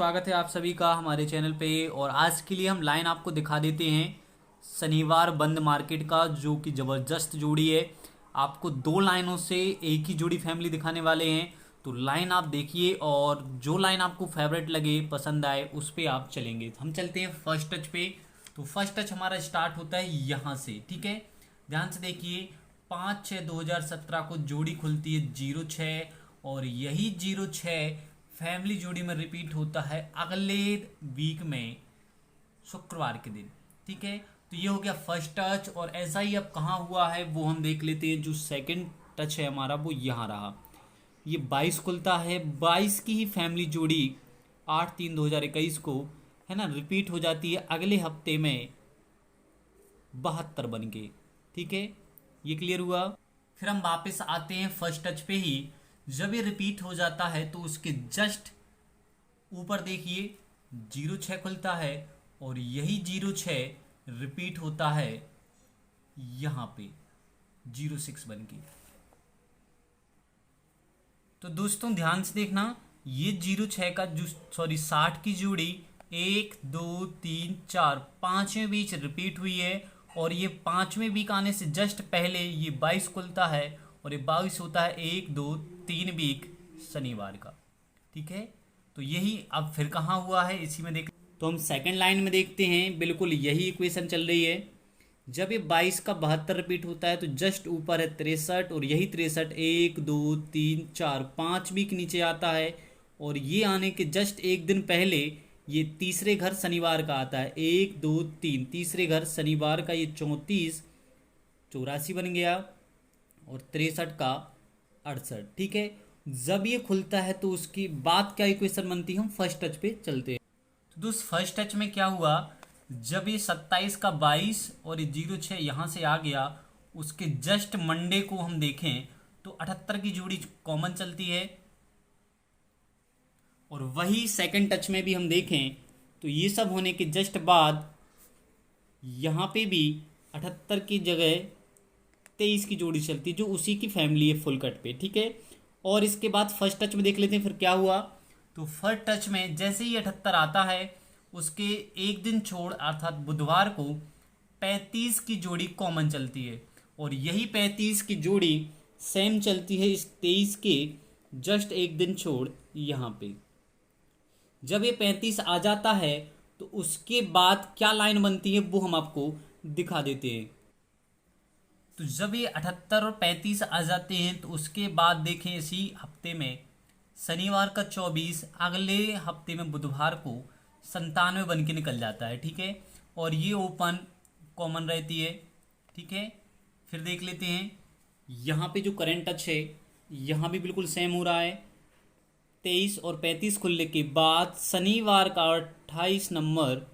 स्वागत है आप सभी का हमारे चैनल पे। और आज के लिए हम लाइन आपको दिखा देते हैं शनिवार बंद मार्केट का, जो कि ज़बरदस्त जोड़ी है। आपको दो लाइनों से एक ही जोड़ी फैमिली दिखाने वाले हैं, तो लाइन आप देखिए और जो लाइन आपको फेवरेट लगे, पसंद आए, उस पे आप चलेंगे। हम चलते हैं फर्स्ट टच पे। तो फर्स्ट टच हमारा स्टार्ट होता है यहाँ से, ठीक है। ध्यान से देखिए, 5/6/2017 को जोड़ी खुलती है 06, और यही 06 फैमिली जोड़ी में रिपीट होता है अगले वीक में शुक्रवार के दिन, ठीक है। तो ये हो गया फर्स्ट टच। और ऐसा ही अब कहाँ हुआ है वो हम देख लेते हैं। जो सेकंड टच है हमारा वो यहाँ रहा। ये 22 खुलता है, 22 की ही फैमिली जोड़ी 8/3/2021 को, है ना, रिपीट हो जाती है अगले हफ्ते में 72 बन के, ठीक है। ये क्लियर हुआ। फिर हम वापस आते हैं फर्स्ट टच पे ही। जब ये रिपीट हो जाता है तो उसके जस्ट ऊपर देखिए 06 खुलता है, और यही 06 रिपीट होता है यहां पे 06 बन के। तो दोस्तों ध्यान से देखना, ये 06 का जो 60 की जोड़ी 1 2 3 4 पांचवें बीच रिपीट हुई है, और ये पांचवें वीक आने से जस्ट पहले ये 22 खुलता है, और ये 22 होता है 1 2 3 वीक शनिवार का, ठीक है। तो यही अब फिर कहाँ हुआ है इसी में देख। तो हम सेकंड लाइन में देखते हैं, बिल्कुल यही इक्वेशन चल रही है। जब ये 22 का 72 रिपीट होता है तो जस्ट ऊपर है 63, और यही 63 1 2 3 4 5 वीक नीचे आता है, और ये आने के जस्ट एक दिन पहले ये तीसरे घर शनिवार का आता है 1 2 3, तीसरे घर शनिवार का ये 34 84 बन गया, और 63 का 68, ठीक है। जब ये खुलता है तो उसकी बात क्या इक्वेशन बनती है, हम फर्स्ट टच पे चलते हैं। तो दोस्त फर्स्ट टच में क्या हुआ, जब ये 27 का 22 और ये 06 यहाँ से आ गया, उसके जस्ट मंडे को हम देखें तो 78 की जोड़ी कॉमन चलती है। और वही सेकंड टच में भी हम देखें तो ये सब होने के जस्ट बाद यहाँ पे भी 78 की जगह 23 की जोड़ी चलती है, जो उसी की फैमिली है फुल कट पे, ठीक है। और इसके बाद फर्स्ट टच में देख लेते हैं फिर क्या हुआ। तो फर्स्ट टच में जैसे ही 78 आता है, उसके एक दिन छोड़ अर्थात बुधवार को 35 की जोड़ी कॉमन चलती है, और यही 35 की जोड़ी सेम चलती है इस 23 के जस्ट एक दिन छोड़ यहाँ पे। जब ये 35 आ जाता है तो उसके बाद क्या लाइन बनती है वो हम आपको दिखा देते हैं। तो जब ये 78 और 35 आ जाते हैं तो उसके बाद देखें इसी हफ्ते में शनिवार का 24 अगले हफ्ते में बुधवार को 97 बन के निकल जाता है, ठीक है। और ये ओपन कॉमन रहती है, ठीक है। फिर देख लेते हैं यहाँ पे जो करंट टच है यहाँ भी बिल्कुल सेम हो रहा है। 23 और 35 खुलने के बाद शनिवार का 28 नंबर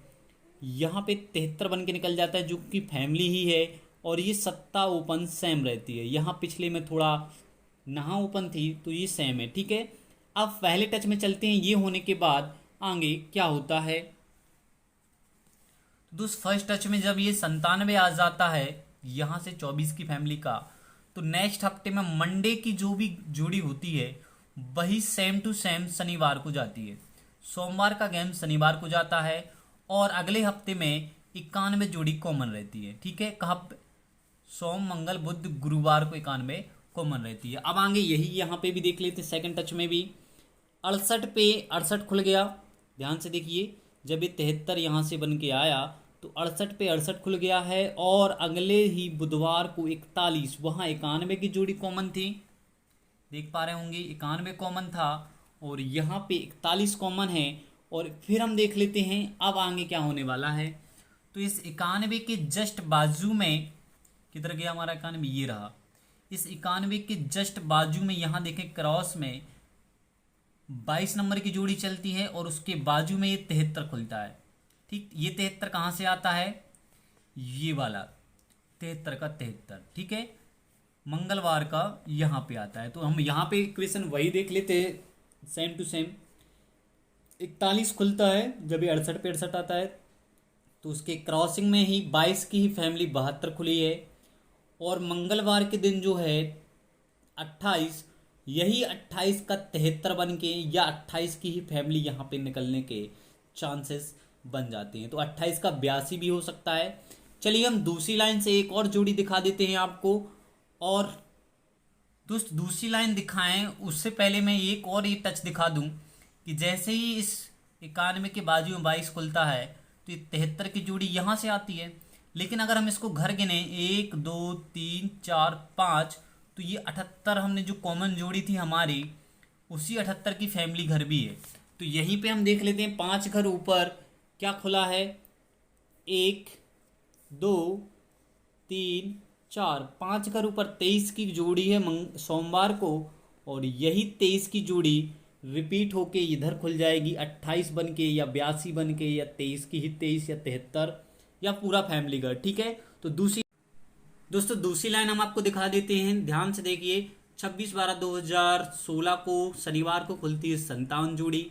यहाँ पे 73 बन के निकल जाता है, जो कि फैमिली ही है। और ये सत्ता ओपन सेम रहती है, यहाँ पिछले में थोड़ा नहा ओपन थी तो ये सेम है, ठीक है। अब पहले टच में चलते हैं, ये होने के बाद आगे क्या होता है। तो दोस्त फर्स्ट टच में जब ये 97 आ जाता है यहाँ से 24 की फैमिली का, तो नेक्स्ट हफ्ते में मंडे की जो भी जोड़ी होती है वही सेम टू सेम शनिवार को जाती है। सोमवार का गेम शनिवार को जाता है, और अगले हफ्ते में 91 जोड़ी कॉमन रहती है, ठीक है। कहाँ पे? सोम मंगल बुध गुरुवार को 91 कॉमन रहती है। अब आगे यही यहाँ पे भी देख लेते हैं, सेकंड टच में भी 68 पे 68 खुल गया। ध्यान से देखिए, जब ये 73 यहाँ से बन के आया तो 68 पे 68 खुल गया है, और अगले ही बुधवार को 41, वहाँ 91 की जोड़ी कॉमन थी, देख पा रहे होंगे 91 कॉमन था, और यहाँ पे 41 कॉमन है। और फिर हम देख लेते हैं अब आगे क्या होने वाला है। तो इस 91 के जस्ट बाजू में किधर गया हमारा 91, ये रहा। इस 91 के जस्ट बाजू में यहाँ देखें क्रॉस में 22 नंबर की जोड़ी चलती है, और उसके बाजू में ये 73 खुलता है, ठीक। ये 73 कहाँ से आता है, ये वाला 73 का 73, ठीक है, मंगलवार का यहाँ पे आता है। तो हम यहाँ पे इक्वेशन वही देख लेते हैं, सेम टू सेम। 41 खुलता है जब ये 68 पे 68 आता है, तो उसके क्रॉसिंग में ही 22 की ही फैमिली 72 खुली है, और मंगलवार के दिन जो है 28, यही 28 का 73 बन के या 28 की ही फैमिली यहाँ पे निकलने के चांसेस बन जाते हैं। तो 28 का 82 भी हो सकता है। चलिए हम दूसरी लाइन से एक और जोड़ी दिखा देते हैं आपको। और दोस्त दूसरी लाइन दिखाएं उससे पहले मैं एक और ये टच दिखा दूं कि जैसे ही इस 91 के बाजू में 22 खुलता है तो ये 73 की जोड़ी यहाँ से आती है। लेकिन अगर हम इसको घर गिने 1 2 3 4 5 तो ये 78 हमने जो कॉमन जोड़ी थी हमारी उसी 78 की फैमिली घर भी है। तो यहीं पे हम देख लेते हैं 5 घर ऊपर क्या खुला है, 1 2 3 4 5 घर ऊपर 23 की जोड़ी है सोमवार को। और यही 23 की जोड़ी रिपीट होके इधर खुल जाएगी 28 बन के या 82 बन के या 23 की ही 23 या 73 या पूरा फैमिली घर। ठीक है, तो दोस्तों दूसरी लाइन हम आपको दिखा देते हैं, ध्यान से देखिए। 26/12/2016 को शनिवार को खुलती है 57 जोड़ी।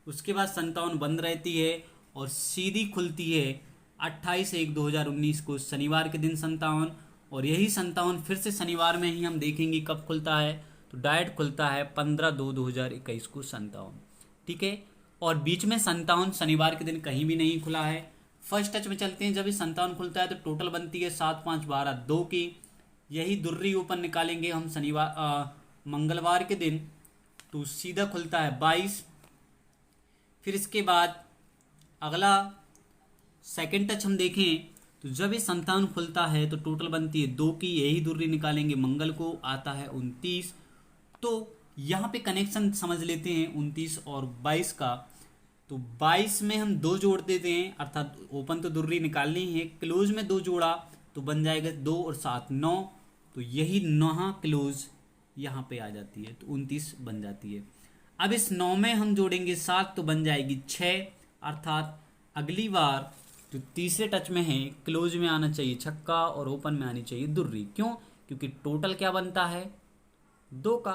उसके बाद 57 बंद रहती है और सीधी खुलती है 28/1/2019 को शनिवार के दिन 57। और यही 57 फिर से शनिवार में ही हम देखेंगे कब खुलता है, तो डायरेक्ट खुलता है 15/2/2021 को 57। ठीक है, और बीच में 57 शनिवार के दिन कहीं भी नहीं खुला है। फर्स्ट टच में चलते हैं, जब ये 57 खुलता है तो टोटल बनती है 7 5 12 2 की। यही दुर्री ओपन निकालेंगे हम मंगलवार के दिन, तो सीधा खुलता है 22। फिर इसके बाद अगला सेकंड टच हम देखें तो जब ये 57 खुलता है तो टोटल बनती है 2 की। यही दूरी निकालेंगे मंगल को, आता है 29। तो यहाँ पे कनेक्शन समझ लेते हैं 29 और 22 का। तो 22 में हम 2 जोड़ देते हैं, अर्थात ओपन तो दूरी निकालनी है, क्लोज में 2 जोड़ा तो बन जाएगा 2 और 7 9। तो यही 9 क्लोज यहाँ पे आ जाती है, तो 29 बन जाती है। अब इस 9 में हम जोड़ेंगे 7 तो बन जाएगी 6। अर्थात अगली बार जो तीसरे टच में है क्लोज में आना चाहिए छक्का और ओपन में आनी चाहिए दुर्री। क्यों? क्योंकि टोटल क्या बनता है 2 का।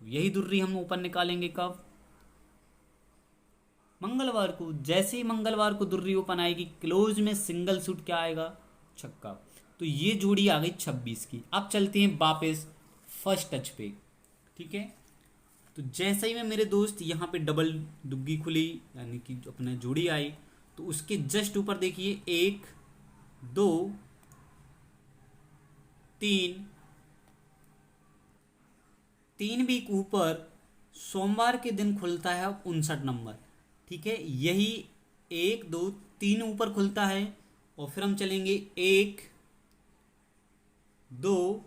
तो यही दुर्री हम ओपन निकालेंगे कब, मंगलवार को। जैसे ही मंगलवार को दुर्री ओपन आएगी क्लोज में सिंगल सूट क्या आएगा, छक्का। तो ये जोड़ी आ गई 26 की। अब चलते हैं वापस फर्स्ट टच पे। ठीक है, तो जैसे ही में मेरे दोस्त यहाँ पे डबल दुग्गी खुली यानी कि अपना जोड़ी आई, तो उसके जस्ट ऊपर देखिए 1 2 3 वीक ऊपर सोमवार के दिन खुलता है 59 नंबर। ठीक है, यही 1 2 3 ऊपर खुलता है और फिर हम चलेंगे 1 2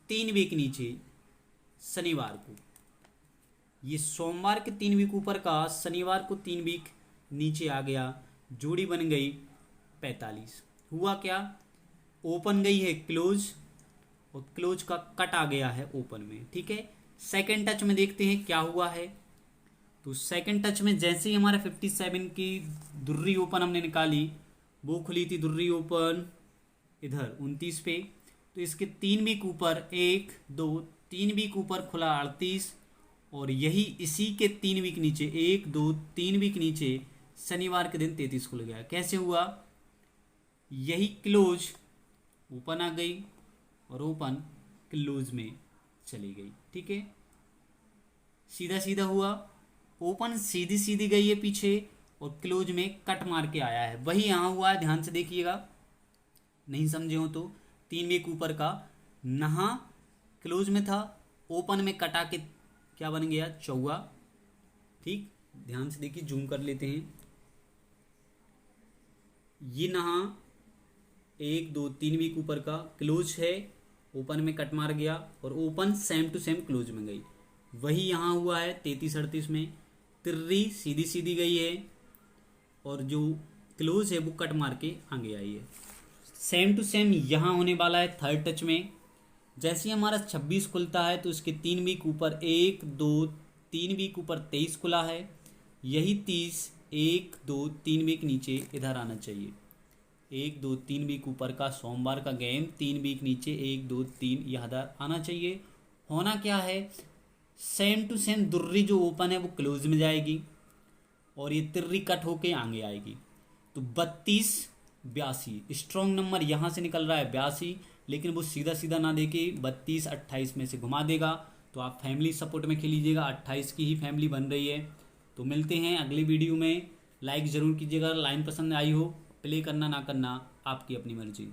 3 वीक नीचे शनिवार को। ये सोमवार के 3 वीक ऊपर का शनिवार को 3 वीक नीचे आ गया, जोड़ी बन गई 45। हुआ क्या, ओपन गई है क्लोज और क्लोज का कट आ गया है ओपन में। ठीक है, सेकंड टच में देखते हैं क्या हुआ है। तो सेकंड टच में जैसे ही हमारा 57 की दुर्री ओपन हमने निकाली, वो खुली थी दुर्री ओपन इधर 29 पे। तो इसके 3 वीक ऊपर 1 2 3 वीक ऊपर खुला 38। और यही इसी के 3 वीक नीचे 1 2 3 वीक नीचे शनिवार के दिन 33 खुल गया। कैसे हुआ, यही क्लोज ओपन आ गई और ओपन क्लोज में चली गई। ठीक है, सीधा सीधा हुआ, ओपन सीधी सीधी गई है पीछे और क्लोज में कट मार के आया है। वही यहाँ हुआ है, ध्यान से देखिएगा, नहीं समझे हो तो। 3 वीक ऊपर का नहा क्लोज में था, ओपन में कटा के क्या बन गया, चौवा। ठीक, ध्यान से देखिए, जूम कर लेते हैं। ये नहा 1 2 3 वीक ऊपर का क्लोज है, ओपन में कट मार गया और open same to same close में गई। वही यहाँ हुआ है 33 38 में, तिर्री सीधी सीधी गई है और जो क्लोज है वो कट मार के आगे आई है। सेम टू सेम यहाँ होने वाला है थर्ड टच में। जैसे ही हमारा 26 खुलता है तो इसके 3 वीक ऊपर 1 2 3 वीक ऊपर 23 खुला है। यही 30 1 2 3 वीक नीचे इधर आना चाहिए। 1 2 3 वीक ऊपर का सोमवार का गेम 3 वीक नीचे 1 2 3 इधर आना चाहिए। होना क्या है, सेम टू सेम दुर्री जो ओपन है वो क्लोज में जाएगी और ये तिर्री कट होके आगे आएगी। तो 32 82 स्ट्रॉन्ग नंबर यहाँ से निकल रहा है 82, लेकिन वो सीधा सीधा ना दे के 32 28 में से घुमा देगा, तो आप फैमिली सपोर्ट में खेल लीजिएगा। 28 की ही फैमिली बन रही है। तो मिलते हैं अगली वीडियो में। लाइक ज़रूर कीजिएगा, लाइन पसंद आई हो। प्ले करना ना करना आपकी अपनी मर्जी।